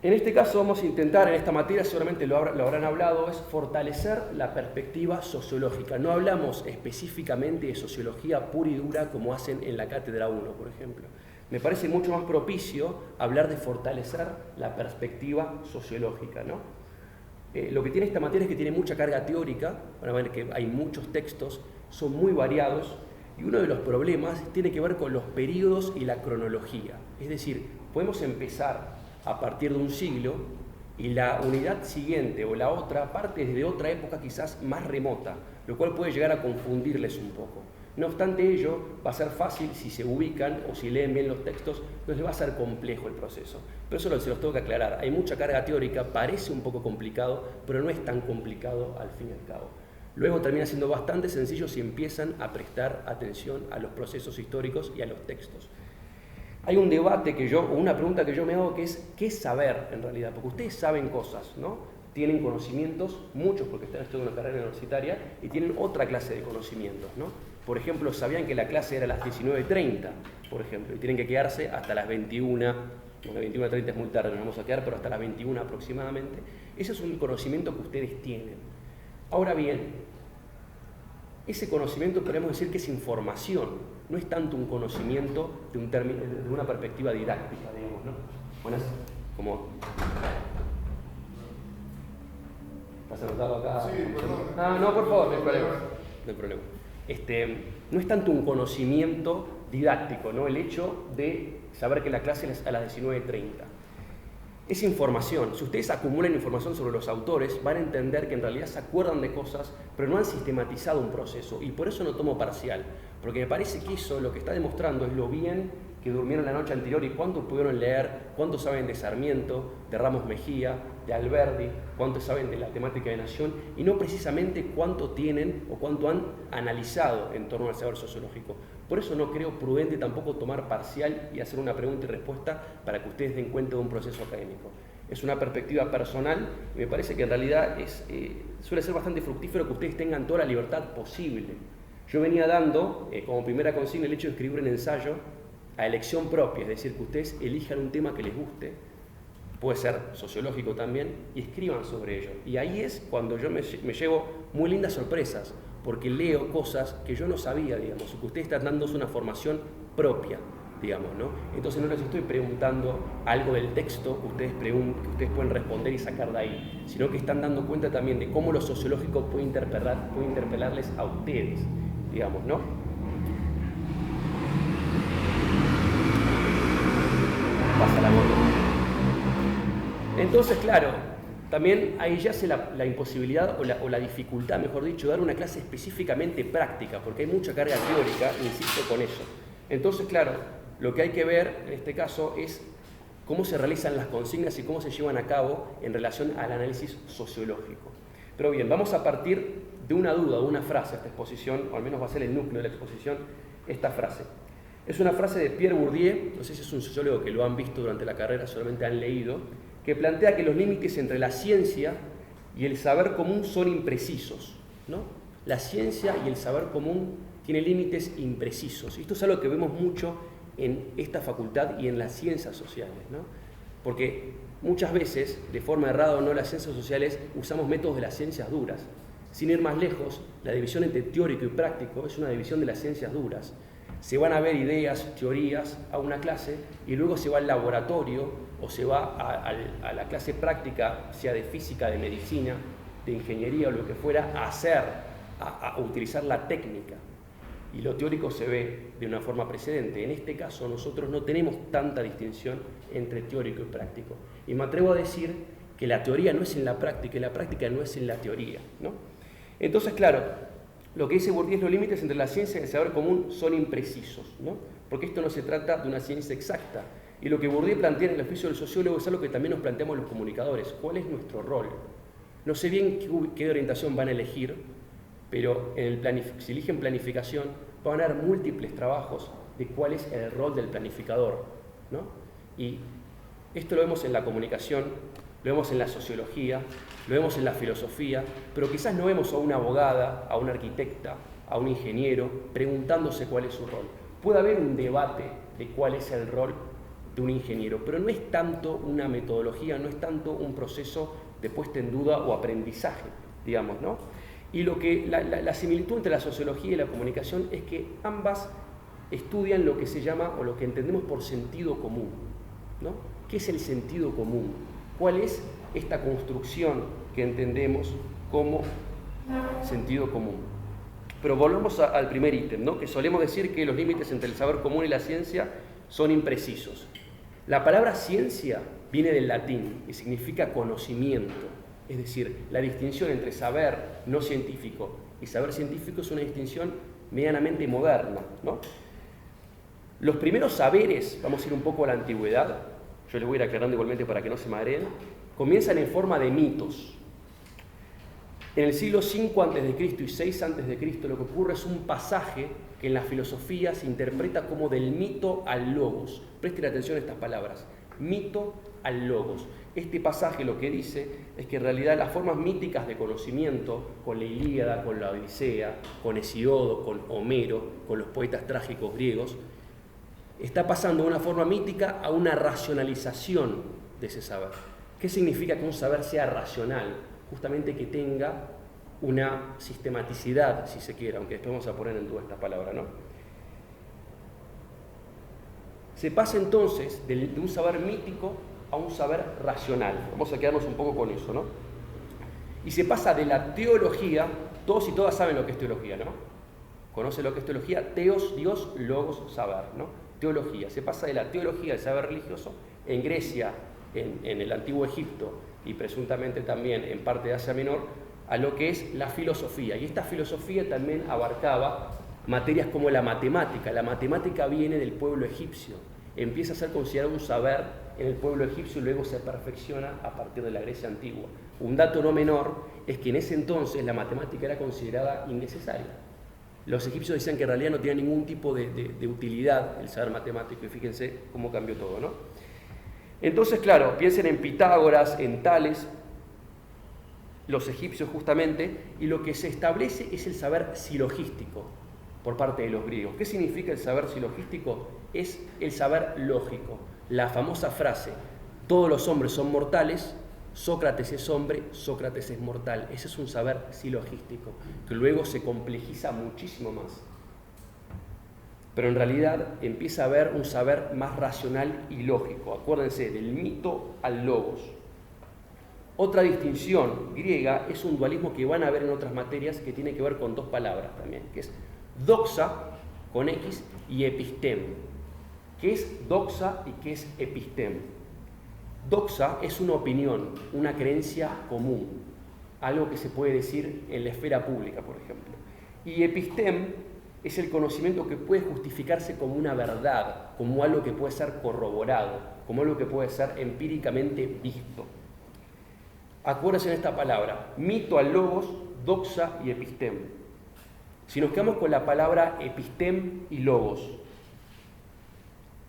En este caso vamos a intentar, en esta materia seguramente lo habrán hablado, es fortalecer la perspectiva sociológica. No hablamos específicamente de sociología pura y dura como hacen en la Cátedra 1, por ejemplo. Me parece mucho más propicio hablar de fortalecer la perspectiva sociológica, ¿no? Lo que tiene esta materia es que tiene mucha carga teórica, van a ver que hay muchos textos, son muy variados, y uno de los problemas tiene que ver con los periodos y la cronología. Es decir, podemos empezar a partir de un siglo y la unidad siguiente o la otra parte desde otra época quizás más remota, lo cual puede llegar a confundirles un poco. No obstante ello, va a ser fácil si se ubican o si leen bien los textos, no les va a ser complejo el proceso. Pero eso se los tengo que aclarar. Hay mucha carga teórica, parece un poco complicado, pero no es tan complicado al fin y al cabo. Luego termina siendo bastante sencillo si empiezan a prestar atención a los procesos históricos y a los textos. Hay un debate o una pregunta que yo me hago que es ¿qué saber en realidad? Porque ustedes saben cosas, ¿no? Tienen conocimientos, muchos porque están estudiando una carrera universitaria, y tienen otra clase de conocimientos, ¿no? Por ejemplo, sabían que la clase era a las 19:30, por ejemplo, y tienen que quedarse hasta las 21, bueno, 21:30 es muy tarde, nos vamos a quedar, pero hasta las 21 aproximadamente. Ese es un conocimiento que ustedes tienen. Ahora bien, ese conocimiento podemos decir que es información, no es tanto un conocimiento de una perspectiva didáctica, digamos, ¿no? Bueno, es como... ¿Estás anotado acá? Sí, perdón. No, por favor, no hay problema. No hay problema. No es tanto un conocimiento didáctico, ¿no? El hecho de saber que la clase es a las 19:30. Es información. Si ustedes acumulan información sobre los autores, van a entender que en realidad se acuerdan de cosas, pero no han sistematizado un proceso. Y por eso no tomo parcial, porque me parece que eso lo que está demostrando es lo bien que durmieron la noche anterior y cuánto pudieron leer, cuánto saben de Sarmiento, de Ramos Mejía, de Alberdi, cuánto saben de la temática de Nación, y no precisamente cuánto tienen o cuánto han analizado en torno al saber sociológico. Por eso no creo prudente tampoco tomar parcial y hacer una pregunta y respuesta para que ustedes den cuenta de un proceso académico. Es una perspectiva personal y me parece que en realidad suele ser bastante fructífero que ustedes tengan toda la libertad posible. Yo venía dando como primera consigna el hecho de escribir un ensayo a elección propia, es decir, que ustedes elijan un tema que les guste, puede ser sociológico también, y escriban sobre ello. Y ahí es cuando yo me llevo muy lindas sorpresas, porque leo cosas que yo no sabía, digamos, que ustedes están dando una formación propia, digamos, ¿no? Entonces no les estoy preguntando algo del texto que ustedes pueden responder y sacar de ahí, sino que están dando cuenta también de cómo lo sociológico puede interpelarles a ustedes, digamos, ¿no? Pasa la moto. Entonces, claro, también ahí yace la imposibilidad o la dificultad, mejor dicho, de dar una clase específicamente práctica, porque hay mucha carga teórica, insisto con eso. Entonces, claro, lo que hay que ver en este caso es cómo se realizan las consignas y cómo se llevan a cabo en relación al análisis sociológico. Pero bien, vamos a partir de una duda, de una frase, esta exposición, o al menos va a ser el núcleo de la exposición, esta frase. Es una frase de Pierre Bourdieu, no sé si es un sociólogo que lo han visto durante la carrera, solamente han leído, que plantea que los límites entre la ciencia y el saber común son imprecisos, ¿no? La ciencia y el saber común tienen límites imprecisos. Y esto es algo que vemos mucho en esta facultad y en las ciencias sociales, ¿no? Porque muchas veces, de forma errada o no, las ciencias sociales usamos métodos de las ciencias duras. Sin ir más lejos, la división entre teórico y práctico es una división de las ciencias duras. Se van a ver ideas, teorías a una clase y luego se va al laboratorio o se va a la clase práctica, sea de física, de medicina, de ingeniería o lo que fuera, a utilizar la técnica. Y lo teórico se ve de una forma precedente. En este caso nosotros no tenemos tanta distinción entre teórico y práctico. Y me atrevo a decir que la teoría no es en la práctica y la práctica no es en la teoría, ¿no? Entonces, claro, lo que dice Bourdieu es los límites entre la ciencia y el saber común son imprecisos, ¿no? Porque esto no se trata de una ciencia exacta. Y lo que Bourdieu plantea en el oficio del sociólogo es algo que también nos planteamos los comunicadores. ¿Cuál es nuestro rol? No sé bien qué orientación van a elegir, pero si eligen planificación, van a haber múltiples trabajos de cuál es el rol del planificador, ¿no? Y esto lo vemos en la comunicación, lo vemos en la sociología, lo vemos en la filosofía, pero quizás no vemos a una abogada, a una arquitecta, a un ingeniero preguntándose cuál es su rol. Puede haber un debate de cuál es el rol de un ingeniero, pero no es tanto una metodología, no es tanto un proceso de puesta en duda o aprendizaje, digamos, ¿no? Y lo que la similitud entre la sociología y la comunicación es que ambas estudian lo que se llama, o lo que entendemos por sentido común, ¿no? ¿Qué es el sentido común? ¿Cuál es esta construcción que entendemos como sentido común? Pero volvemos al primer ítem, ¿no? Que solemos decir que los límites entre el saber común y la ciencia son imprecisos. La palabra ciencia viene del latín y significa conocimiento. Es decir, la distinción entre saber no científico y saber científico es una distinción medianamente moderna, ¿no? Los primeros saberes, vamos a ir un poco a la antigüedad, yo les voy a ir aclarando igualmente para que no se mareen, comienzan en forma de mitos. En el siglo V a.C. y 6 a.C. lo que ocurre es un pasaje que en la filosofía se interpreta como del mito al logos. Presten atención a estas palabras, mito al logos. Este pasaje lo que dice es que en realidad las formas míticas de conocimiento, con la Ilíada, con la Odisea, con Hesíodo, con Homero, con los poetas trágicos griegos, está pasando de una forma mítica a una racionalización de ese saber. ¿Qué significa que un saber sea racional? Justamente que tenga una sistematicidad, si se quiere, aunque después vamos a poner en duda esta palabra, ¿no? Se pasa entonces de un saber mítico a un saber racional. Vamos a quedarnos un poco con eso, ¿no? Y se pasa de la teología, todos y todas saben lo que es teología, ¿no? ¿Conocen lo que es teología? Teos, Dios, logos, saber, ¿no? Teología. Se pasa de la teología, del saber religioso, en Grecia, en el antiguo Egipto y presuntamente también en parte de Asia Menor, a lo que es la filosofía. Y esta filosofía también abarcaba materias como la matemática. La matemática viene del pueblo egipcio, empieza a ser considerado un saber en el pueblo egipcio y luego se perfecciona a partir de la Grecia antigua. Un dato no menor es que en ese entonces la matemática era considerada innecesaria. Los egipcios decían que en realidad no tenía ningún tipo de utilidad el saber matemático, y fíjense cómo cambió todo, ¿no? Entonces, claro, piensen en Pitágoras, en Tales, los egipcios justamente, y lo que se establece es el saber silogístico por parte de los griegos. ¿Qué significa el saber silogístico? Es el saber lógico. La famosa frase, todos los hombres son mortales, Sócrates es hombre, Sócrates es mortal. Ese es un saber silogístico, que luego se complejiza muchísimo más. Pero en realidad empieza a haber un saber más racional y lógico. Acuérdense, del mito al logos. Otra distinción griega es un dualismo que van a ver en otras materias que tiene que ver con dos palabras también, que es doxa, con X, y epistem. ¿Qué es doxa y qué es epistem? Doxa es una opinión, una creencia común, algo que se puede decir en la esfera pública, por ejemplo. Y epistem es el conocimiento que puede justificarse como una verdad, como algo que puede ser corroborado, como algo que puede ser empíricamente visto. Acuérdense en esta palabra, mito al logos, doxa y epistem. Si nos quedamos con la palabra epistem y logos,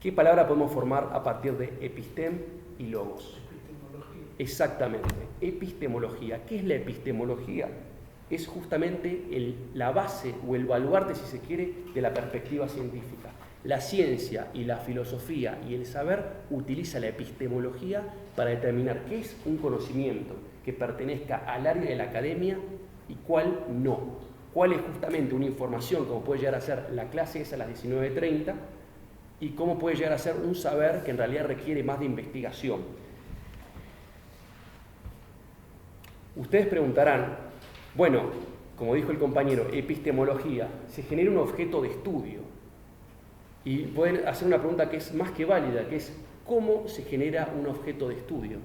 ¿qué palabra podemos formar a partir de epistem y logos? Exactamente, epistemología. ¿Qué es la epistemología? Es justamente la base o el baluarte, si se quiere, de la perspectiva científica. La ciencia y la filosofía y el saber utiliza la epistemología para determinar qué es un conocimiento que pertenezca al área de la academia y cuál no. Cuál es justamente una información, como puede llegar a ser la clase esa a las 19:30, y cómo puede llegar a ser un saber que en realidad requiere más de investigación. Ustedes preguntarán, bueno, como dijo el compañero, epistemología, se genera un objeto de estudio. Y pueden hacer una pregunta que es más que válida, que es ¿cómo se genera un objeto de estudio?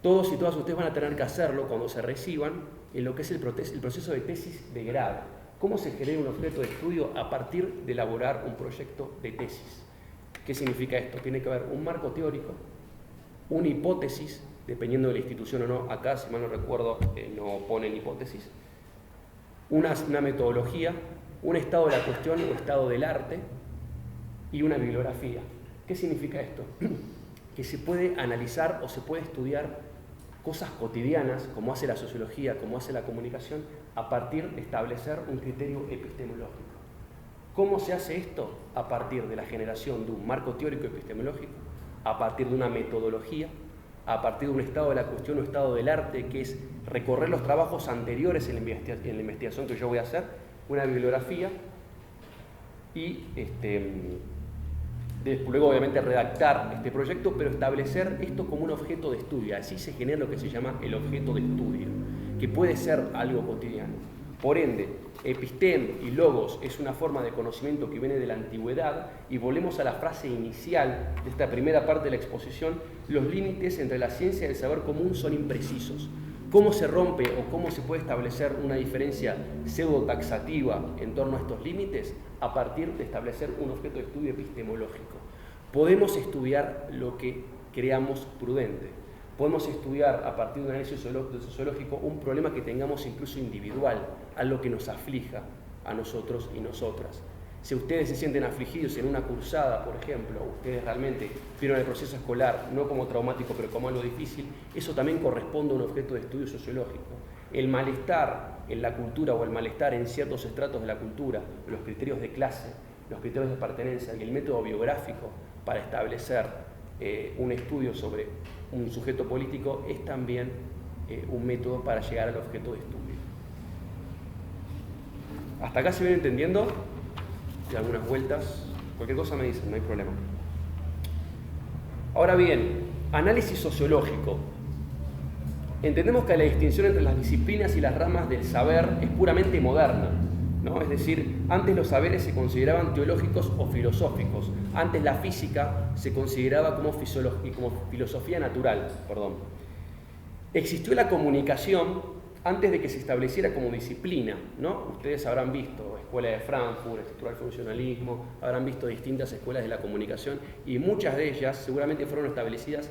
Todos y todas ustedes van a tener que hacerlo cuando se reciban en lo que es el proceso de tesis de grado. ¿Cómo se genera un objeto de estudio a partir de elaborar un proyecto de tesis? ¿Qué significa esto? Tiene que haber un marco teórico, una hipótesis, dependiendo de la institución o no, acá, si mal no recuerdo, no ponen hipótesis, una metodología, un estado de la cuestión o estado del arte y una bibliografía. ¿Qué significa esto? Que se puede analizar o se puede estudiar cosas cotidianas, como hace la sociología, como hace la comunicación, a partir de establecer un criterio epistemológico. ¿Cómo se hace esto? A partir de la generación de un marco teórico epistemológico, a partir de una metodología, a partir de un estado de la cuestión o estado del arte, que es recorrer los trabajos anteriores en la investigación que yo voy a hacer, una bibliografía, y luego obviamente redactar este proyecto, pero establecer esto como un objeto de estudio. Así se genera lo que se llama el objeto de estudio, que puede ser algo cotidiano. Por ende, episteme y logos es una forma de conocimiento que viene de la antigüedad, y volvemos a la frase inicial de esta primera parte de la exposición: los límites entre la ciencia y el saber común son imprecisos. ¿Cómo se rompe o cómo se puede establecer una diferencia pseudo-taxativa en torno a estos límites? A partir de establecer un objeto de estudio epistemológico. Podemos estudiar lo que creamos prudente. Podemos estudiar a partir de un análisis sociológico un problema que tengamos incluso individual, algo que nos aflija a nosotros y nosotras. Si ustedes se sienten afligidos en una cursada, por ejemplo, ustedes realmente vieron el proceso escolar no como traumático, pero como algo difícil, eso también corresponde a un objeto de estudio sociológico. El malestar en la cultura o el malestar en ciertos estratos de la cultura, los criterios de clase, los criterios de pertenencia y el método biográfico para establecer un estudio sobre un sujeto político es también un método para llegar al objeto de estudio. ¿Hasta acá se viene entendiendo? Y algunas vueltas, cualquier cosa me dicen, no hay problema. Ahora bien, análisis sociológico. Entendemos que la distinción entre las disciplinas y las ramas del saber es puramente moderna, ¿no? Es decir, antes los saberes se consideraban teológicos o filosóficos. Antes la física se consideraba como filosofía natural. Existió la comunicación antes de que se estableciera como disciplina, ¿no? Ustedes habrán visto Escuela de Frankfurt, Estructural Funcionalismo, habrán visto distintas escuelas de la comunicación, y muchas de ellas seguramente fueron establecidas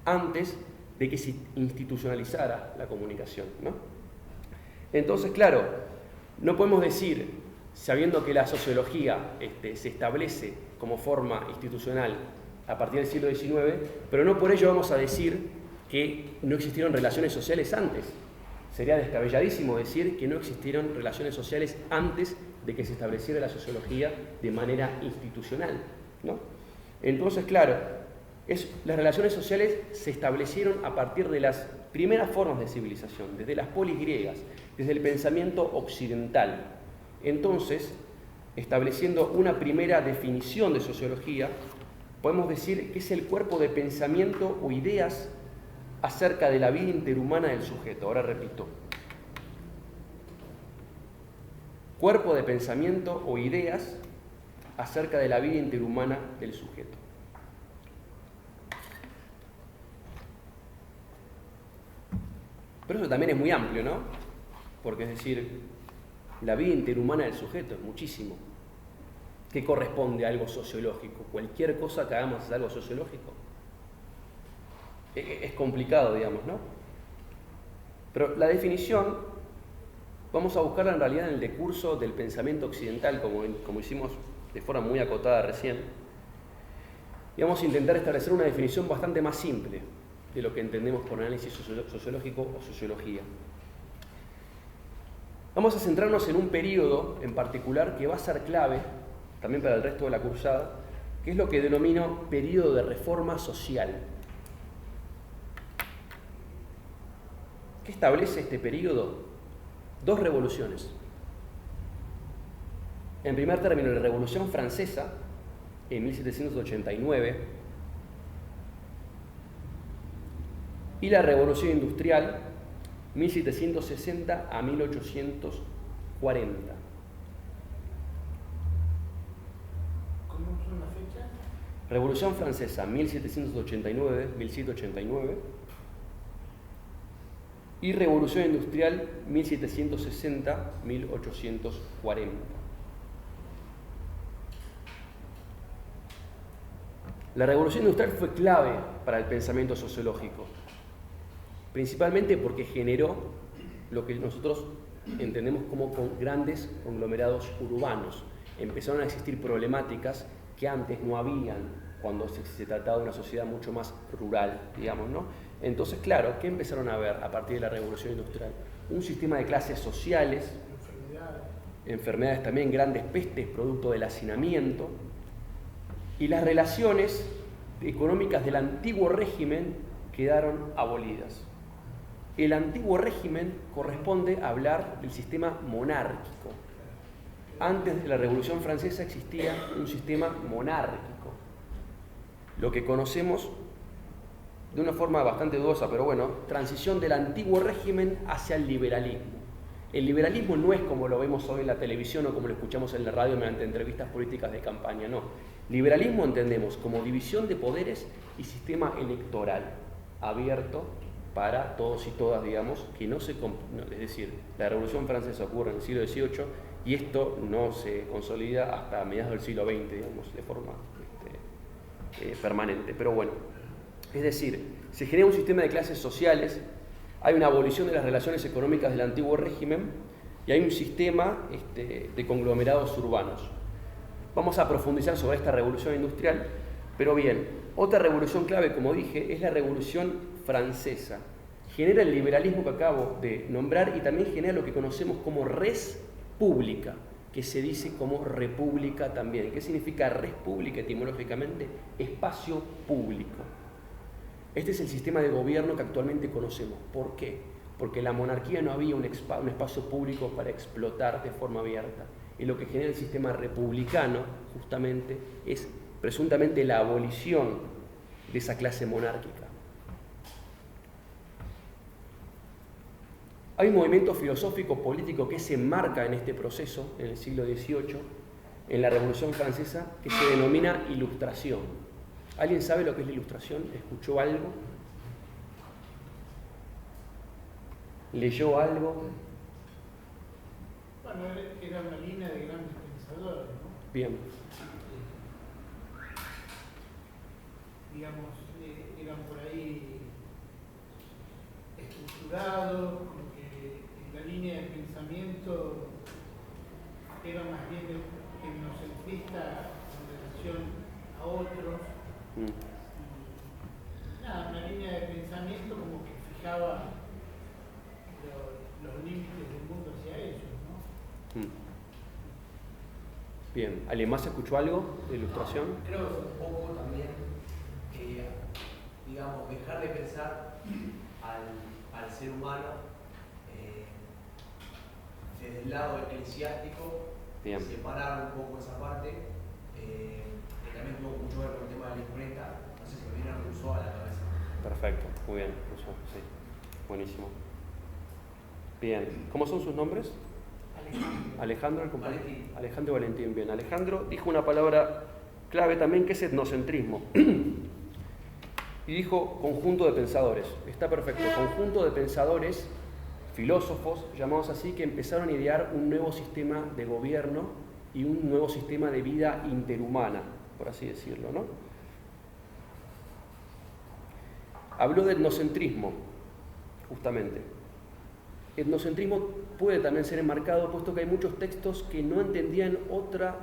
antes de que se institucionalizara la comunicación, ¿no? Entonces, claro, no podemos decir, sabiendo que la sociología se establece como forma institucional a partir del siglo XIX, pero no por ello vamos a decir que no existieron relaciones sociales antes. Sería descabelladísimo decir que no existieron relaciones sociales antes de que se estableciera la sociología de manera institucional, ¿no? Entonces, claro, las relaciones sociales se establecieron a partir de las primeras formas de civilización, desde las polis griegas, desde el pensamiento occidental. Entonces, estableciendo una primera definición de sociología, podemos decir que es el cuerpo de pensamiento o ideas acerca de la vida interhumana del sujeto. Ahora repito. Cuerpo de pensamiento o ideas acerca de la vida interhumana del sujeto. Pero eso también es muy amplio, ¿no? Porque es decir, la vida interhumana del sujeto es muchísimo. ¿Qué corresponde a algo sociológico? Cualquier cosa que hagamos es algo sociológico. Es complicado, digamos, ¿no? Pero la definición vamos a buscarla en realidad en el decurso del pensamiento occidental, como hicimos de forma muy acotada recién. Y vamos a intentar establecer una definición bastante más simple de lo que entendemos por análisis sociológico o sociología. Vamos a centrarnos en un periodo en particular que va a ser clave también para el resto de la cursada, que es lo que denomino periodo de reforma social. ¿Qué establece este periodo? Dos revoluciones. En primer término, la Revolución Francesa, en 1789, y la Revolución Industrial, 1760 a 1840. ¿Cómo son las fechas? Revolución Francesa, 1789, y Revolución Industrial, 1760-1840. La Revolución Industrial fue clave para el pensamiento sociológico, principalmente porque generó lo que nosotros entendemos como grandes conglomerados urbanos. Empezaron a existir problemáticas que antes no habían cuando se trataba de una sociedad mucho más rural, digamos, ¿no? Entonces, claro, ¿qué empezaron a ver a partir de la Revolución Industrial? Un sistema de clases sociales, enfermedades también, grandes pestes, producto del hacinamiento, y las relaciones económicas del antiguo régimen quedaron abolidas. El antiguo régimen corresponde a hablar del sistema monárquico. Antes de la Revolución Francesa existía un sistema monárquico, lo que conocemos de una forma bastante dudosa, pero bueno, transición del antiguo régimen hacia el liberalismo. El liberalismo no es como lo vemos hoy en la televisión o como lo escuchamos en la radio mediante entrevistas políticas de campaña, no. Liberalismo entendemos como división de poderes y sistema electoral abierto para todos y todas, digamos, que no se... es decir, la Revolución Francesa ocurre en el siglo XVIII y esto no se consolida hasta mediados del siglo XX, digamos, de forma permanente. Pero bueno, es decir, se genera un sistema de clases sociales, hay una abolición de las relaciones económicas del antiguo régimen y hay un sistema de conglomerados urbanos. Vamos a profundizar sobre esta revolución industrial, pero bien, otra revolución clave, como dije, es la Revolución Francesa. Genera el liberalismo que acabo de nombrar y también genera lo que conocemos como res pública, que se dice como república también. ¿Qué significa res pública etimológicamente? Espacio público. Este es el sistema de gobierno que actualmente conocemos. ¿Por qué? Porque en la monarquía no había un espacio público para explotar de forma abierta. Y lo que genera el sistema republicano, justamente, es presuntamente la abolición de esa clase monárquica. Hay un movimiento filosófico político que se enmarca en este proceso, en el siglo XVIII, en la Revolución Francesa, que se denomina Ilustración. ¿Alguien sabe lo que es la Ilustración? ¿Escuchó algo? ¿Leyó algo? Bueno, era una línea de grandes pensadores, ¿no? Bien. Digamos, eran por ahí estructurados, como que la línea de pensamiento era más bien etnocentrista en relación a otros. Nada, una línea de pensamiento como que fijaba los límites del mundo hacia ellos, ¿no? Bien, ¿alguien más escuchó algo de Ilustración? Creo que un poco también digamos, dejar de pensar al ser humano desde el lado eclesiástico, Bien. separar un poco esa parte, que también tuvo mucho que ver con el tema de la imprenta. No sé si me viene Rousseau a la cabeza. Perfecto, muy bien, Rousseau, sí, buenísimo. Bien, ¿cómo son sus nombres? Alejandro, el compañero. Valentín. Alejandro Valentín, bien. Alejandro dijo una palabra clave también que es etnocentrismo. Y dijo conjunto de pensadores. Está perfecto, conjunto de pensadores, filósofos, llamados así, que empezaron a idear un nuevo sistema de gobierno y un nuevo sistema de vida interhumana, por así decirlo, ¿no? Habló de etnocentrismo, justamente. Etnocentrismo puede también ser enmarcado, puesto que hay muchos textos que no entendían otra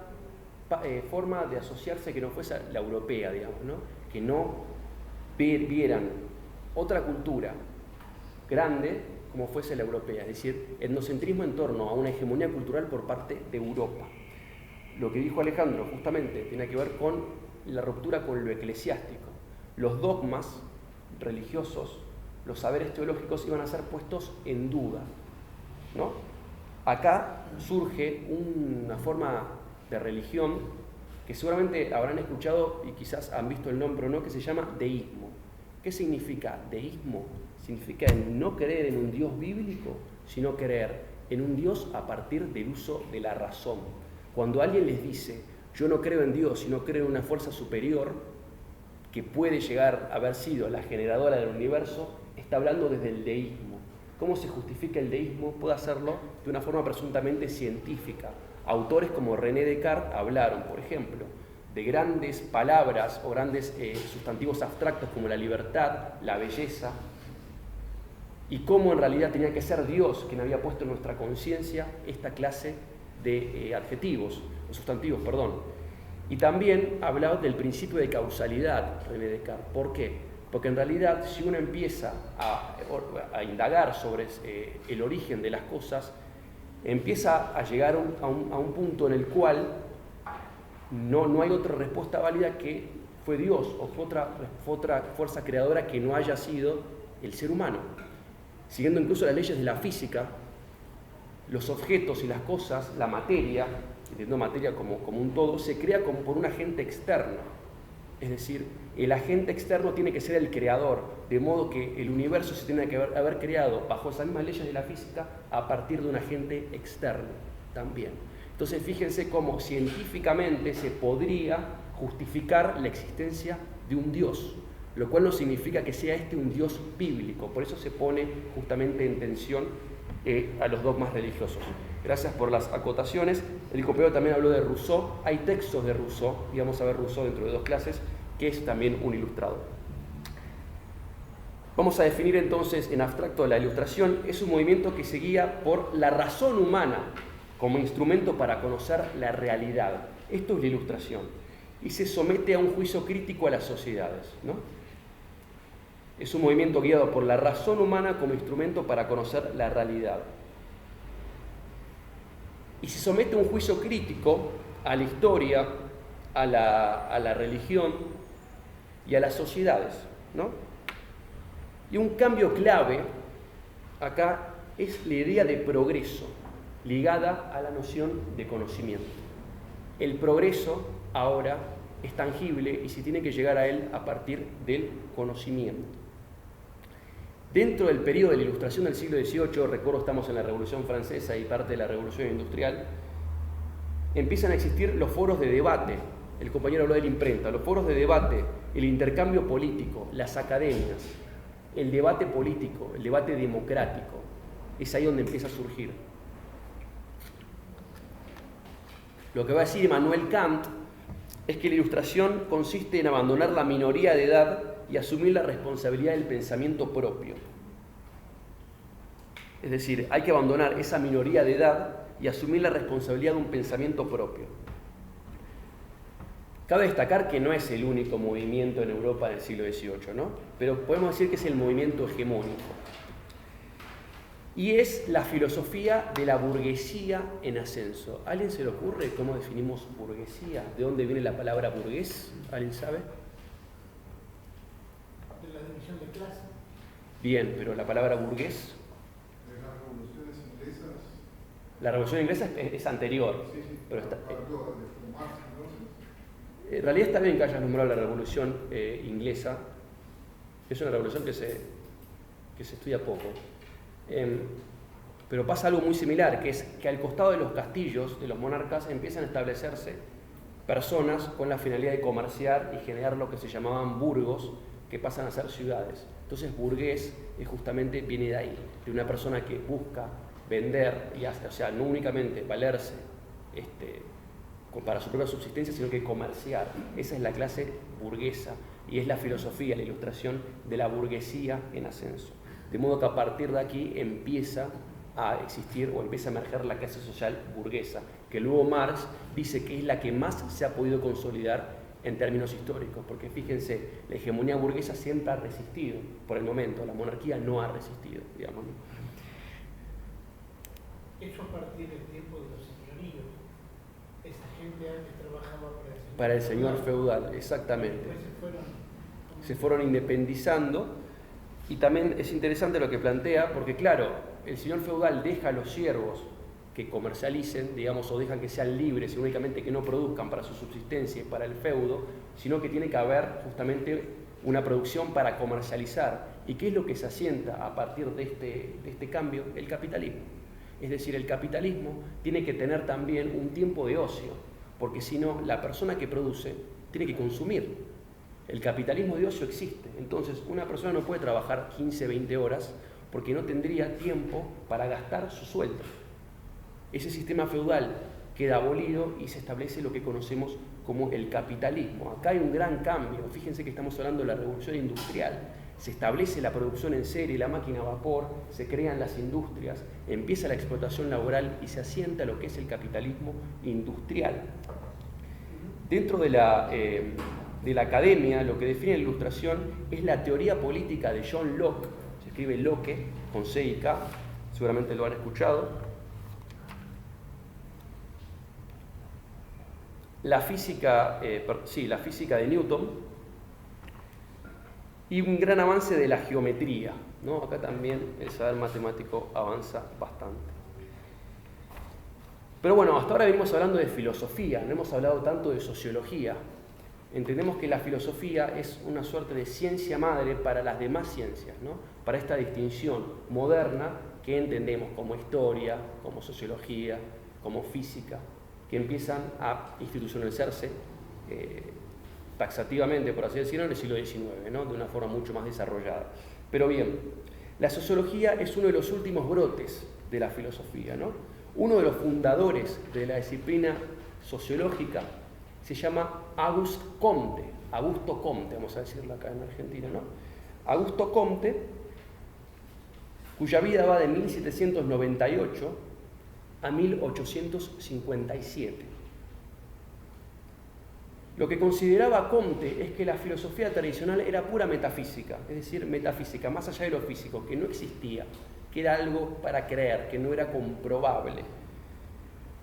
forma de asociarse que no fuese la europea, digamos, ¿no? Que no vieran otra cultura grande como fuese la europea, es decir, etnocentrismo en torno a una hegemonía cultural por parte de Europa. Lo que dijo Alejandro justamente tiene que ver con la ruptura con lo eclesiástico. Los dogmas religiosos, los saberes teológicos iban a ser puestos en duda, ¿no? Acá surge una forma de religión que seguramente habrán escuchado y quizás han visto el nombre o no, que se llama deísmo. ¿Qué significa deísmo? Significa no creer en un Dios bíblico, sino creer en un Dios a partir del uso de la razón. Cuando alguien les dice, yo no creo en Dios, sino creo en una fuerza superior, que puede llegar a haber sido la generadora del universo, está hablando desde el deísmo. ¿Cómo se justifica el deísmo? Puede hacerlo de una forma presuntamente científica. Autores como René Descartes hablaron, por ejemplo, de grandes palabras o grandes sustantivos abstractos como la libertad, la belleza, y cómo en realidad tenía que ser Dios quien había puesto en nuestra conciencia esta clase de adjetivos, o sustantivos, perdón. Y también hablaba del principio de causalidad, René Descartes. ¿Por qué? Porque en realidad, si uno empieza a indagar sobre el origen de las cosas, empieza a llegar a un punto en el cual no hay otra respuesta válida que fue Dios o fue otra fuerza creadora que no haya sido el ser humano. Siguiendo incluso las leyes de la física, los objetos y las cosas, la materia, entendiendo materia como un todo, se crea como por un agente externo. Es decir, el agente externo tiene que ser el creador, de modo que el universo se tiene que haber creado bajo esas mismas leyes de la física a partir de un agente externo también. Entonces fíjense cómo científicamente se podría justificar la existencia de un Dios, lo cual no significa que sea un Dios bíblico, por eso se pone justamente en tensión a los dogmas religiosos. Gracias por las acotaciones. El compañero también habló de Rousseau, hay textos de Rousseau, y vamos a ver Rousseau dentro de 2 clases, que es también un ilustrador. Vamos a definir entonces en abstracto la ilustración. Es un movimiento que se guía por la razón humana como instrumento para conocer la realidad. Esto es la ilustración. Y se somete a un juicio crítico a las sociedades, ¿no? Es un movimiento guiado por la razón humana como instrumento para conocer la realidad. Y se somete a un juicio crítico a la historia, a la religión y a las sociedades, ¿no? Y un cambio clave acá es la idea de progreso, ligada a la noción de conocimiento. El progreso ahora es tangible y se tiene que llegar a él a partir del conocimiento. Dentro del periodo de la Ilustración del siglo XVIII, recuerdo estamos en la Revolución Francesa y parte de la Revolución Industrial, empiezan a existir los foros de debate. El compañero habló de la imprenta, los foros de debate, el intercambio político, las academias, el debate político, el debate democrático. Es ahí donde empieza a surgir. Lo que va a decir Immanuel Kant es que la Ilustración consiste en abandonar la minoría de edad y asumir la responsabilidad del pensamiento propio. Es decir, hay que abandonar esa minoría de edad y asumir la responsabilidad de un pensamiento propio. Cabe destacar que no es el único movimiento en Europa del siglo XVIII, ¿no? Pero podemos decir que es el movimiento hegemónico. Y es la filosofía de la burguesía en ascenso. ¿A alguien se le ocurre cómo definimos burguesía? ¿De dónde viene la palabra burgués? ¿Alguien sabe? De la división de clase. Bien, pero la palabra burgués. De las revoluciones inglesas. La revolución inglesa es anterior. Sí, pero está, Marx, ¿no? en realidad está bien que hayas nombrado la revolución inglesa. Es una revolución que se estudia poco. Pero pasa algo muy similar, que es que al costado de los castillos de los monarcas empiezan a establecerse personas con la finalidad de comerciar y generar lo que se llamaban burgos, que pasan a ser ciudades. Entonces burgués justamente viene de ahí, de una persona que busca vender, y hace, o sea, no únicamente valerse para su propia subsistencia, sino que comerciar. Esa es la clase burguesa y es la filosofía, la ilustración de la burguesía en ascenso. De modo que a partir de aquí empieza a existir o empieza a emerger la clase social burguesa, que luego Marx dice que es la que más se ha podido consolidar en términos históricos, porque fíjense, la hegemonía burguesa siempre ha resistido, por el momento, la monarquía no ha resistido, digamos, ¿no? Eso a partir del tiempo de los señoríos. Esa gente antes trabajaba para el señor feudal, exactamente. Se fueron independizando. Y también es interesante lo que plantea, porque claro, el señor feudal deja a los siervos que comercialicen, digamos, o dejan que sean libres y únicamente que no produzcan para su subsistencia y para el feudo, sino que tiene que haber justamente una producción para comercializar. ¿Y qué es lo que se asienta a partir de este cambio? El capitalismo. Es decir, el capitalismo tiene que tener también un tiempo de ocio, porque si no, la persona que produce tiene que consumir. El capitalismo de ocio existe, entonces una persona no puede trabajar 15, 20 horas porque no tendría tiempo para gastar su sueldo. Ese sistema feudal queda abolido y se establece lo que conocemos como el capitalismo. Acá hay un gran cambio, fíjense que estamos hablando de la revolución industrial. Se establece la producción en serie, la máquina a vapor, se crean las industrias, empieza la explotación laboral y se asienta lo que es el capitalismo industrial. Dentro de la academia, lo que define la ilustración es la teoría política de John Locke, se escribe Locke con C y K, seguramente lo han escuchado, la física de Newton y un gran avance de la geometría, ¿no? Acá también el saber matemático avanza bastante. Pero bueno, hasta ahora venimos hablando de filosofía, no hemos hablado tanto de sociología. Entendemos que la filosofía es una suerte de ciencia madre para las demás ciencias, ¿no? Para esta distinción moderna que entendemos como historia, como sociología, como física, que empiezan a institucionalizarse taxativamente, por así decirlo, en el siglo XIX, ¿no? De una forma mucho más desarrollada. Pero bien, la sociología es uno de los últimos brotes de la filosofía, ¿no? Uno de los fundadores de la disciplina sociológica se llama Augusto Comte, vamos a decirlo acá en Argentina, ¿no? Augusto Comte, cuya vida va de 1798 a 1857. Lo que consideraba Comte es que la filosofía tradicional era pura metafísica, es decir, metafísica, más allá de lo físico, que no existía, que era algo para creer, que no era comprobable.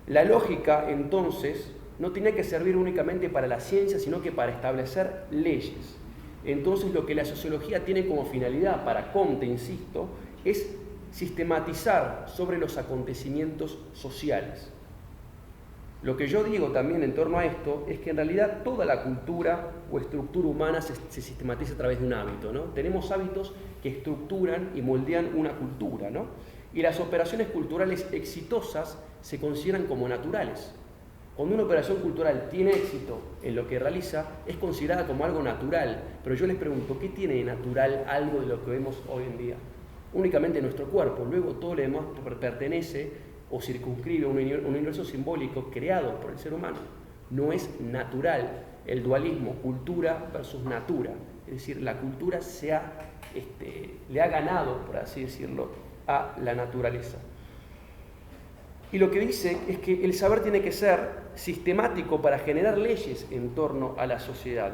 La lógica, entonces, no tenía que servir únicamente para la ciencia, sino que para establecer leyes. Entonces, lo que la sociología tiene como finalidad para Comte, insisto, es sistematizar sobre los acontecimientos sociales. Lo que yo digo también en torno a esto es que en realidad toda la cultura o estructura humana se sistematiza a través de un hábito, ¿no? Tenemos hábitos que estructuran y moldean una cultura, ¿no? Y las operaciones culturales exitosas se consideran como naturales. Cuando una operación cultural tiene éxito en lo que realiza, es considerada como algo natural. Pero yo les pregunto, ¿qué tiene de natural algo de lo que vemos hoy en día? Únicamente nuestro cuerpo. Luego todo lo demás pertenece o circunscribe un universo simbólico creado por el ser humano. No es natural el dualismo cultura versus natura. Es decir, la cultura le ha ganado, por así decirlo, a la naturaleza. Y lo que dice es que el saber tiene que ser sistemático para generar leyes en torno a la sociedad.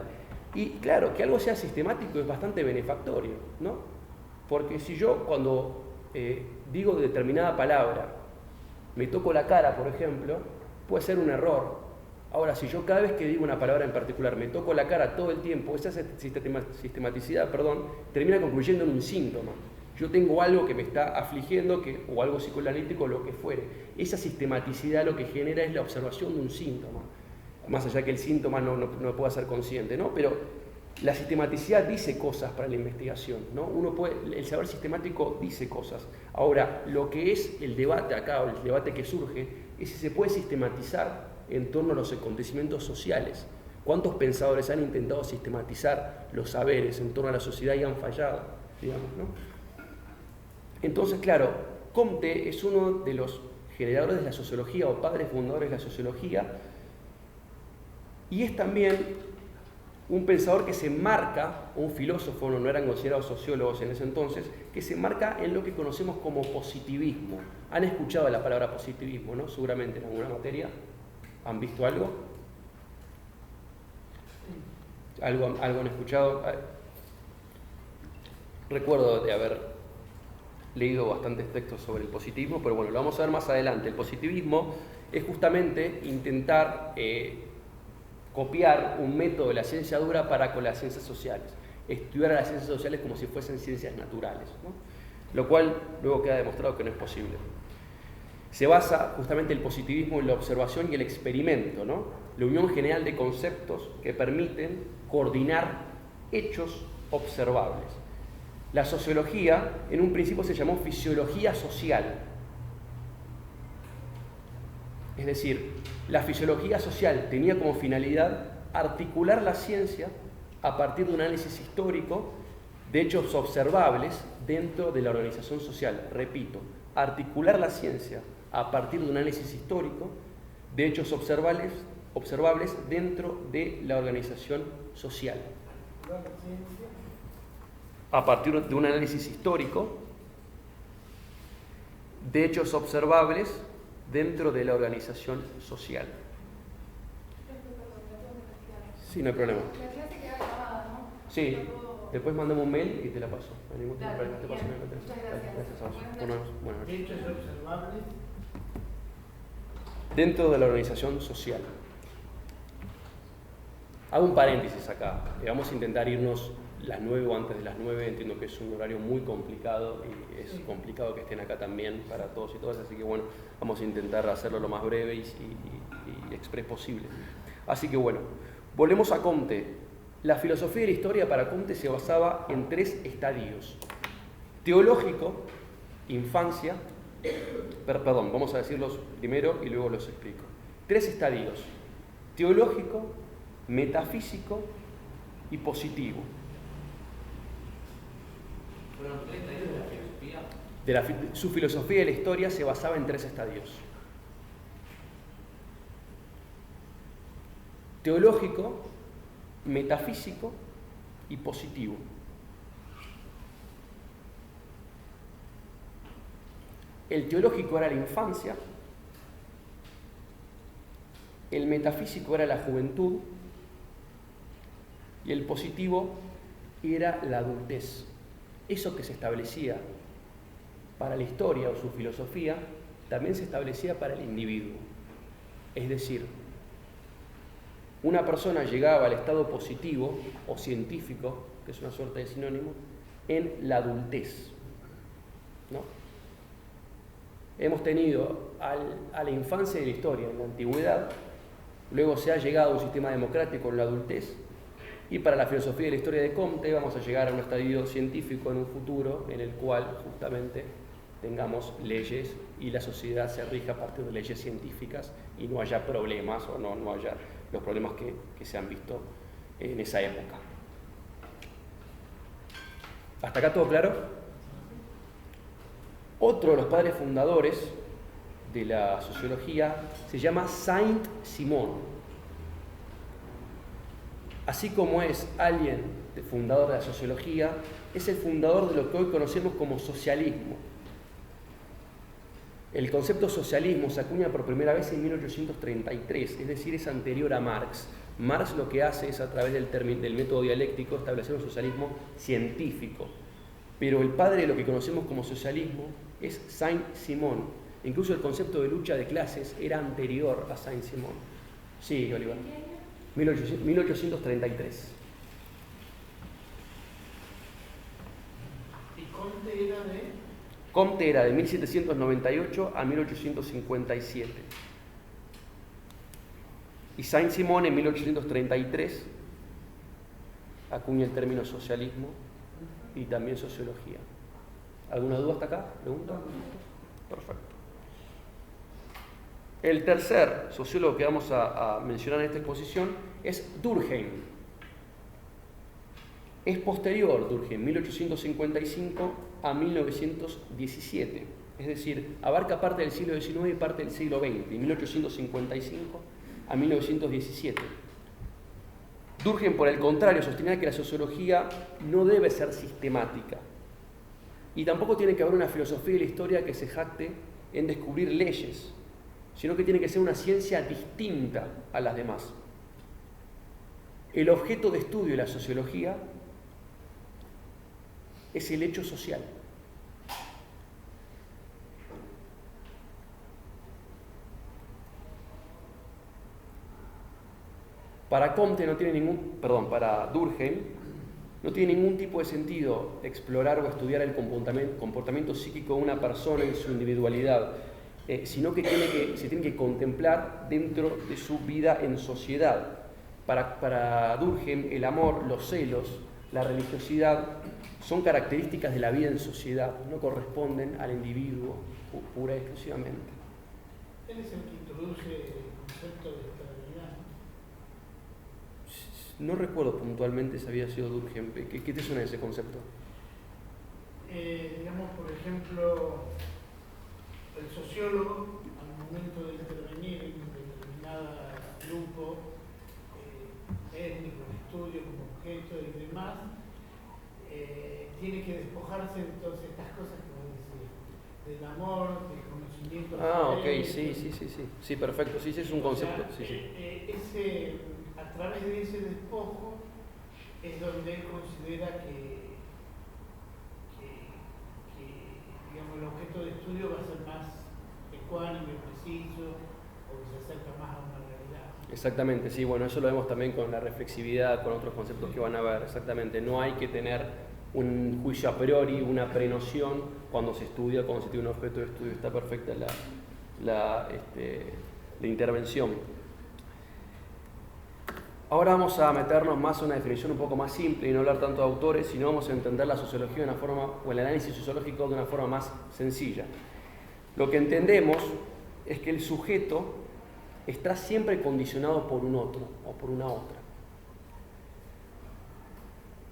Y claro, que algo sea sistemático es bastante benefactorio, ¿no? Porque si yo cuando digo determinada palabra, me toco la cara, por ejemplo, puede ser un error. Ahora, si yo cada vez que digo una palabra en particular me toco la cara todo el tiempo, esa sistematicidad, termina concluyendo en un síntoma. Yo tengo algo que me está afligiendo, o algo psicoanalítico, lo que fuere. Esa sistematicidad lo que genera es la observación de un síntoma. Más allá que el síntoma no pueda ser consciente, ¿no? Pero la sistematicidad dice cosas para la investigación, ¿no? El saber sistemático dice cosas. Ahora, lo que es el debate acá, o el debate que surge, es si se puede sistematizar en torno a los acontecimientos sociales. ¿Cuántos pensadores han intentado sistematizar los saberes en torno a la sociedad y han fallado, digamos, ¿no? Entonces, claro, Comte es uno de los generadores de la sociología o padres fundadores de la sociología y es también un pensador que se marca, un filósofo, no eran considerados sociólogos en ese entonces, que se marca en lo que conocemos como positivismo. Han escuchado la palabra positivismo, ¿no? Seguramente en alguna materia. ¿Han visto algo? ¿Algo han escuchado? Recuerdo de haber leído bastantes textos sobre el positivismo, pero bueno, lo vamos a ver más adelante. El positivismo es justamente intentar copiar un método de la ciencia dura para con las ciencias sociales, estudiar a las ciencias sociales como si fuesen ciencias naturales, ¿no? Lo cual luego queda demostrado que no es posible. Se basa justamente el positivismo en la observación y el experimento, ¿no? La unión general de conceptos que permiten coordinar hechos observables. La sociología en un principio se llamó fisiología social. Es decir, la fisiología social tenía como finalidad articular la ciencia a partir de un análisis histórico de hechos observables dentro de la organización social. Repito, articular la ciencia a partir de un análisis histórico de hechos observables dentro de la organización social. A partir de un análisis histórico de hechos observables dentro de la organización social. Sí, no hay problema. Sí, después mandame un mail y te la paso. No hay ningún tipo de problema. Te paso el mail. Gracias a vos. Buenas noches. Hechos observables Dentro de la organización social. Hago un paréntesis acá. Vamos a intentar irnos las 9 o antes de las 9. Entiendo que es un horario muy complicado y es complicado que estén acá también para todos y todas. Así que bueno, vamos a intentar hacerlo lo más breve y express posible. Así que bueno, volvemos a Comte. La filosofía de la historia para Comte se basaba en 3 estadios. Teológico, infancia, perdón, vamos a decirlos primero y luego los explico. 3 estadios: teológico, metafísico y positivo. Fueron 3 estadios de la filosofía. Su filosofía de la historia se basaba en 3 estadios: teológico, metafísico y positivo. El teológico era la infancia, el metafísico era la juventud y el positivo era la adultez. Eso que se establecía para la historia o su filosofía también se establecía para el individuo. Es decir, una persona llegaba al estado positivo o científico, que es una suerte de sinónimo, en la adultez, ¿no? Hemos tenido a la infancia de la historia en la antigüedad, luego se ha llegado a un sistema democrático en la adultez, y para la filosofía de la historia de Comte vamos a llegar a un estadio científico en un futuro en el cual justamente tengamos leyes y la sociedad se rija a partir de leyes científicas y no haya problemas o no haya los problemas que se han visto en esa época. ¿Hasta acá todo claro? Otro de los padres fundadores de la sociología se llama Saint-Simon. Así como es alguien fundador de la sociología, es el fundador de lo que hoy conocemos como socialismo. El concepto socialismo se acuña por primera vez en 1833, es decir, es anterior a Marx. Marx lo que hace es, a través del método dialéctico, establecer un socialismo científico. Pero el padre de lo que conocemos como socialismo es Saint-Simon. Incluso el concepto de lucha de clases era anterior a Saint-Simon. Sí, Oliver. 1833. ¿Y Comte era de? Comte era de 1798 a 1857. Y Saint-Simon en 1833 acuña el término socialismo y también sociología. ¿Alguna duda hasta acá? ¿Pregunta? Perfecto. El tercer sociólogo que vamos a mencionar en esta exposición es Durkheim. Es posterior Durkheim, 1855 a 1917. Es decir, abarca parte del siglo XIX y parte del siglo XX, de 1855 a 1917. Durkheim, por el contrario, sostenía que la sociología no debe ser sistemática y tampoco tiene que haber una filosofía de la historia que se jacte en descubrir leyes, sino que tiene que ser una ciencia distinta a las demás. El objeto de estudio de la sociología es el hecho social. Para Comte no tiene para Durkheim no tiene ningún tipo de sentido explorar o estudiar el comportamiento psíquico de una persona en su individualidad, sino que se tiene que contemplar dentro de su vida en sociedad. Para Durkheim, el amor, los celos, la religiosidad son características de la vida en sociedad, no corresponden al individuo pura y exclusivamente. Él es el que introduce el concepto de estabilidad. No recuerdo puntualmente si había sido Durkheim. ¿Qué te suena ese concepto? Digamos, por ejemplo, el sociólogo, al momento de intervenir en un determinado grupo étnico, de estudio, como objeto y demás, tiene que despojarse entonces de estas cosas que vos decís, del amor, del conocimiento. Ok, sí, perfecto, sí, es un concepto. A través de ese despojo es donde él considera que digamos, el objeto de estudio va a ser más ecuánime, preciso, o que se acerca más a una realidad. Exactamente, sí, bueno, eso lo vemos también con la reflexividad, con otros conceptos que van a ver, exactamente. No hay que tener un juicio a priori, una prenoción cuando se estudia, cuando se tiene un objeto de estudio. Está perfecta la intervención. Ahora vamos a meternos más en una definición un poco más simple y no hablar tanto de autores, sino vamos a entender la sociología de una forma, o el análisis sociológico de una forma más sencilla. Lo que entendemos es que el sujeto está siempre condicionado por un otro o por una otra.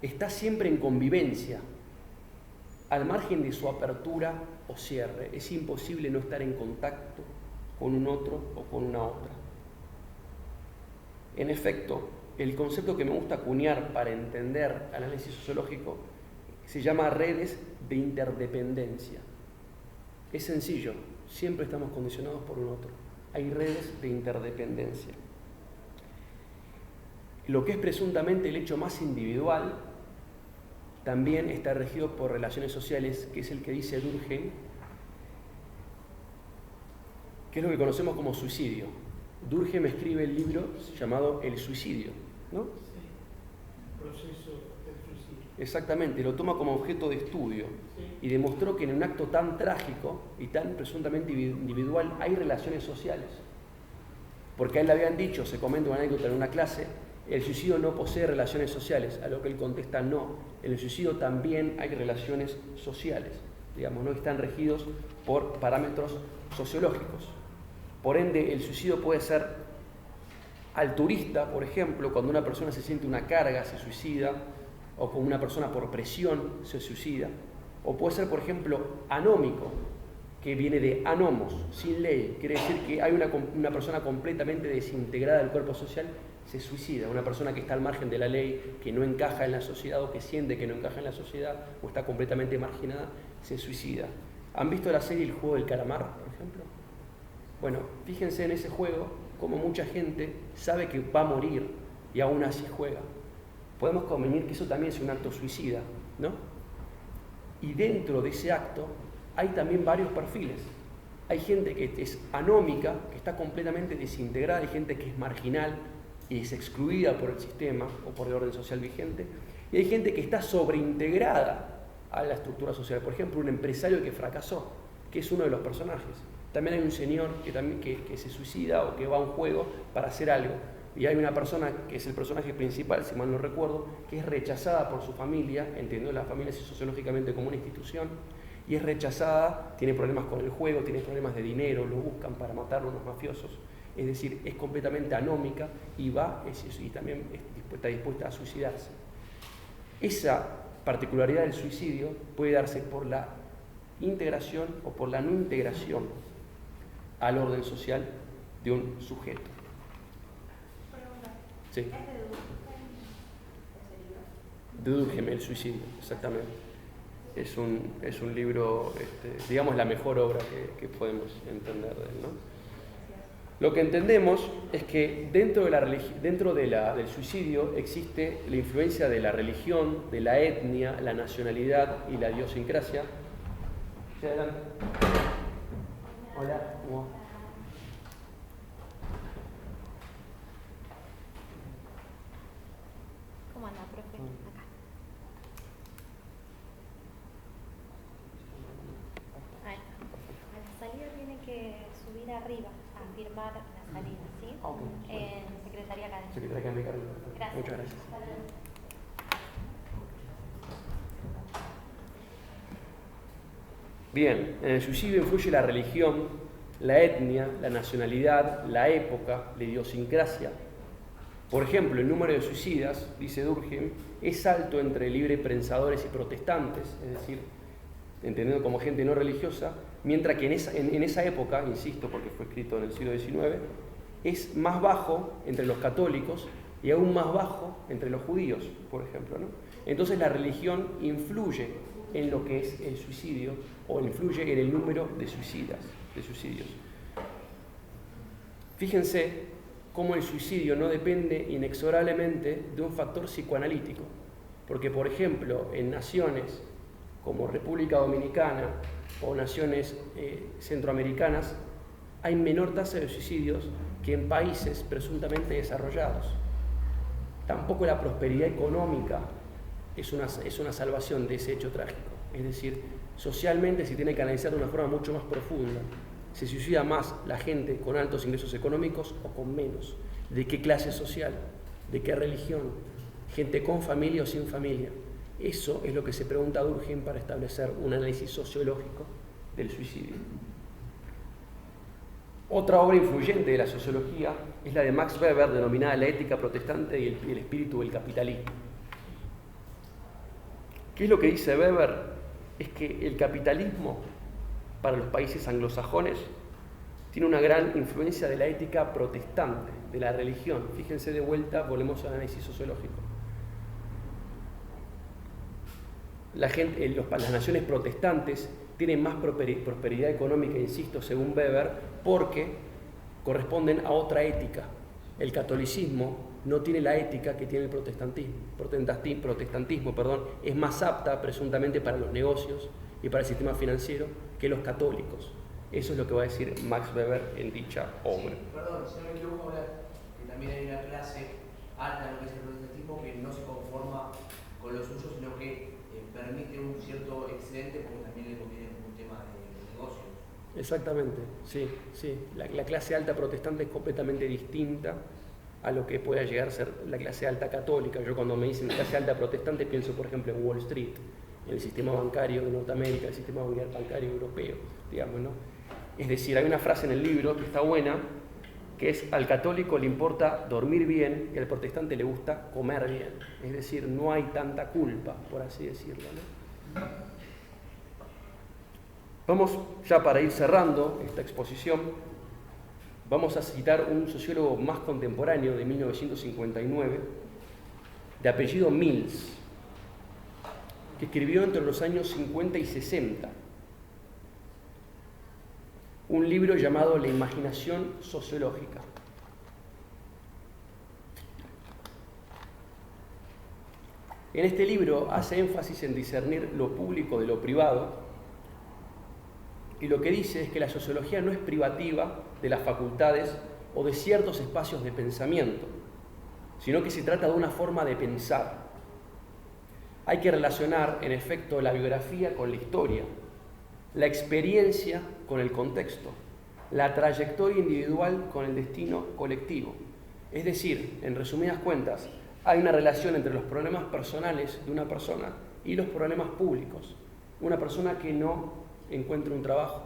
Está siempre en convivencia, al margen de su apertura o cierre. Es imposible no estar en contacto con un otro o con una otra. En efecto, el concepto que me gusta acuñar para entender análisis sociológico se llama redes de interdependencia. Es sencillo, siempre estamos condicionados por un otro. Hay redes de interdependencia. Lo que es presuntamente el hecho más individual también está regido por relaciones sociales, que es el que dice Durkheim, que es lo que conocemos como suicidio. Durkheim escribe el libro llamado El suicidio, ¿no? Sí, el proceso del suicidio. Exactamente, lo toma como objeto de estudio y demostró que en un acto tan trágico y tan presuntamente individual hay relaciones sociales. Porque a él le habían dicho, se comenta una anécdota en una clase, el suicidio no posee relaciones sociales, a lo que él contesta no, en el suicidio también hay relaciones sociales, digamos, no están regidos por parámetros sociológicos. Por ende, el suicidio puede ser altruista, por ejemplo, cuando una persona se siente una carga, se suicida, o con una persona por presión se suicida, o puede ser, por ejemplo, anómico, que viene de anomos, sin ley, quiere decir que hay una persona completamente desintegrada del cuerpo social, se suicida, una persona que está al margen de la ley, que no encaja en la sociedad o que siente que no encaja en la sociedad o está completamente marginada, se suicida. ¿Han visto la serie El juego del calamar, por ejemplo? Bueno, fíjense en ese juego como mucha gente sabe que va a morir y aún así juega. Podemos convenir que eso también es un acto suicida, ¿no? Y dentro de ese acto hay también varios perfiles. Hay gente que es anómica, que está completamente desintegrada, hay gente que es marginal y es excluida por el sistema o por el orden social vigente, y hay gente que está sobreintegrada a la estructura social. Por ejemplo, un empresario que fracasó, que es uno de los personajes. También hay un señor que se suicida o que va a un juego para hacer algo. Y hay una persona que es el personaje principal, si mal no recuerdo, que es rechazada por su familia, entendiendo la familia sociológicamente como una institución, y es rechazada, tiene problemas con el juego, tiene problemas de dinero, lo buscan para matarlo unos mafiosos. Es decir, es completamente anómica y también está dispuesta a suicidarse. Esa particularidad del suicidio puede darse por la integración o por la no integración al orden social de un sujeto. Sí. De Durkheim, El suicidio, exactamente. Es un libro, digamos, la mejor obra que podemos entender de él, ¿no? Lo que entendemos es que dentro del suicidio existe la influencia de la religión, de la etnia, la nacionalidad y la idiosincrasia. Sí, adelante. Hola, ¿cómo va? ¿Cómo anda, profe? Acá. Ahí está. A la salida tiene que subir arriba a firmar la salida, ¿sí? Okay. En Secretaría Académica. Secretaría Académica. Gracias. Muchas gracias. Bien, en el suicidio influye la religión, la etnia, la nacionalidad, la época, la idiosincrasia. Por ejemplo, el número de suicidas, dice Durkheim, es alto entre librepensadores y protestantes, es decir, entendido como gente no religiosa, mientras que en esa época, insisto, porque fue escrito en el siglo XIX, es más bajo entre los católicos y aún más bajo entre los judíos, por ejemplo, ¿no? Entonces la religión influye en lo que es el suicidio o influye en el número de suicidios. Fíjense cómo el suicidio no depende inexorablemente de un factor psicoanalítico, porque por ejemplo en naciones como República Dominicana o naciones centroamericanas, hay menor tasa de suicidios que en países presuntamente desarrollados. Tampoco la prosperidad económica es una salvación de ese hecho trágico. Es decir, socialmente se tiene que analizar de una forma mucho más profunda. ¿Se suicida más la gente con altos ingresos económicos o con menos? ¿De qué clase social? ¿De qué religión? ¿Gente con familia o sin familia? Eso es lo que se pregunta Durkheim para establecer un análisis sociológico del suicidio. Otra obra influyente de la sociología es la de Max Weber, denominada La ética protestante y el espíritu del capitalismo. ¿Qué es lo que dice Weber? Es que el capitalismo para los países anglosajones tiene una gran influencia de la ética protestante, de la religión. Fíjense de vuelta, volvemos al análisis sociológico. Las naciones protestantes tienen más prosperidad económica, insisto, según Weber, porque corresponden a otra ética. El catolicismo no tiene la ética que tiene el protestantismo, es más apta presuntamente para los negocios y para el sistema financiero que los católicos. Eso es lo que va a decir Max Weber en dicha obra. Sí, perdón, si no me equivoco, que también hay una clase alta en lo que es el protestantismo que no se conforma con lo suyo, sino que permite un cierto excedente porque también le conviene un tema de negocios. Exactamente, sí. La clase alta protestante es completamente distinta a lo que pueda llegar a ser la clase alta católica. Yo cuando me dicen clase alta protestante pienso, por ejemplo, en Wall Street, en el sistema bancario de Norteamérica, el sistema bancario europeo, digamos, ¿no? Es decir, hay una frase en el libro que está buena, que es: al católico le importa dormir bien y al protestante le gusta comer bien. Es decir, no hay tanta culpa, por así decirlo, ¿no? Vamos, ya para ir cerrando esta exposición, vamos a citar un sociólogo más contemporáneo de 1959, de apellido Mills, que escribió entre los años 50 y 60 un libro llamado La imaginación sociológica. En este libro hace énfasis en discernir lo público de lo privado, y lo que dice es que la sociología no es privativa de las facultades o de ciertos espacios de pensamiento, sino que se trata de una forma de pensar. Hay que relacionar, en efecto, la biografía con la historia, la experiencia con el contexto, la trayectoria individual con el destino colectivo. Es decir, en resumidas cuentas, hay una relación entre los problemas personales de una persona y los problemas públicos. Una persona que no encuentra un trabajo,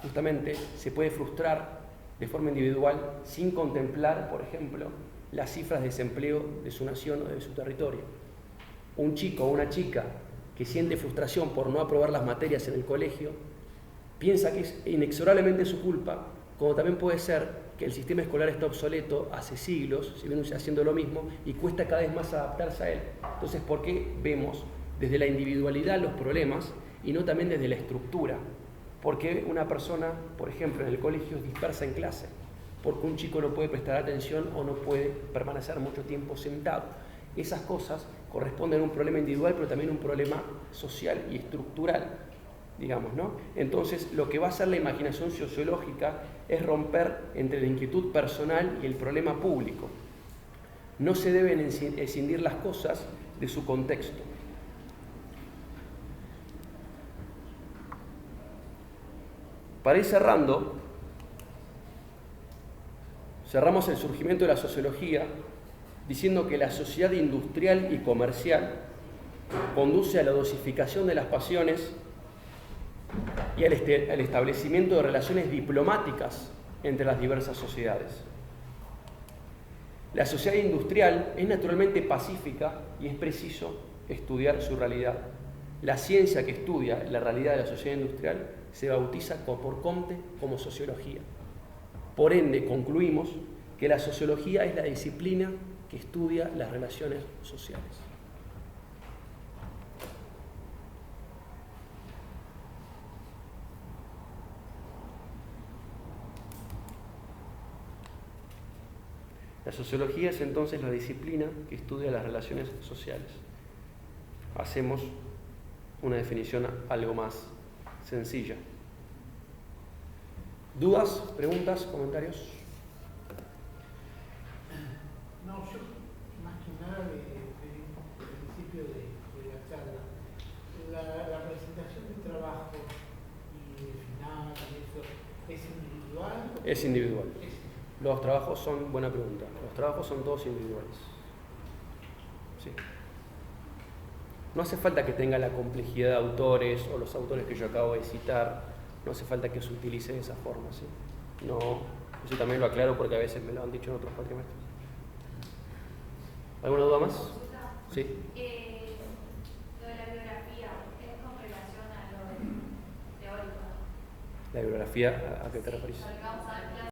justamente se puede frustrar de forma individual sin contemplar, por ejemplo, las cifras de desempleo de su nación o de su territorio. Un chico o una chica que siente frustración por no aprobar las materias en el colegio, piensa que es inexorablemente su culpa, como también puede ser que el sistema escolar está obsoleto hace siglos, si viene haciendo lo mismo, y cuesta cada vez más adaptarse a él. Entonces, ¿por qué vemos desde la individualidad los problemas y no también desde la estructura? ¿Por qué una persona, por ejemplo, en el colegio es dispersa en clase? Porque un chico no puede prestar atención o no puede permanecer mucho tiempo sentado. Esas cosas corresponden a un problema individual, pero también a un problema social y estructural, digamos, ¿no? Entonces, lo que va a hacer la imaginación sociológica es romper entre la inquietud personal y el problema público. No se deben escindir las cosas de su contexto. Para ir cerrando, cerramos el surgimiento de la sociología diciendo que la sociedad industrial y comercial conduce a la dosificación de las pasiones y al establecimiento de relaciones diplomáticas entre las diversas sociedades. La sociedad industrial es naturalmente pacífica y es preciso estudiar su realidad. La ciencia que estudia la realidad de la sociedad industrial se bautiza por Comte como sociología. Por ende, concluimos que la sociología es la disciplina que estudia las relaciones sociales. La sociología es entonces la disciplina que estudia las relaciones sociales. Hacemos una definición algo más sencilla. ¿Dudas, preguntas, comentarios? No, yo más que nada del principio de la charla. La presentación de trabajo y de finanzas, eso, ¿es individual? Es individual. Es- Los trabajos son, buena pregunta, los trabajos son todos individuales. Sí. No hace falta que tenga la complejidad de autores o los autores que yo acabo de citar, no hace falta que se utilice de esa forma, ¿sí? No, eso también lo aclaro porque a veces me lo han dicho en otros cuatrimestres. ¿Alguna duda más? Sí. Lo de la biografía es con relación a lo teórico, ¿no? ¿La bibliografía a qué te referís? Porque vamos a ver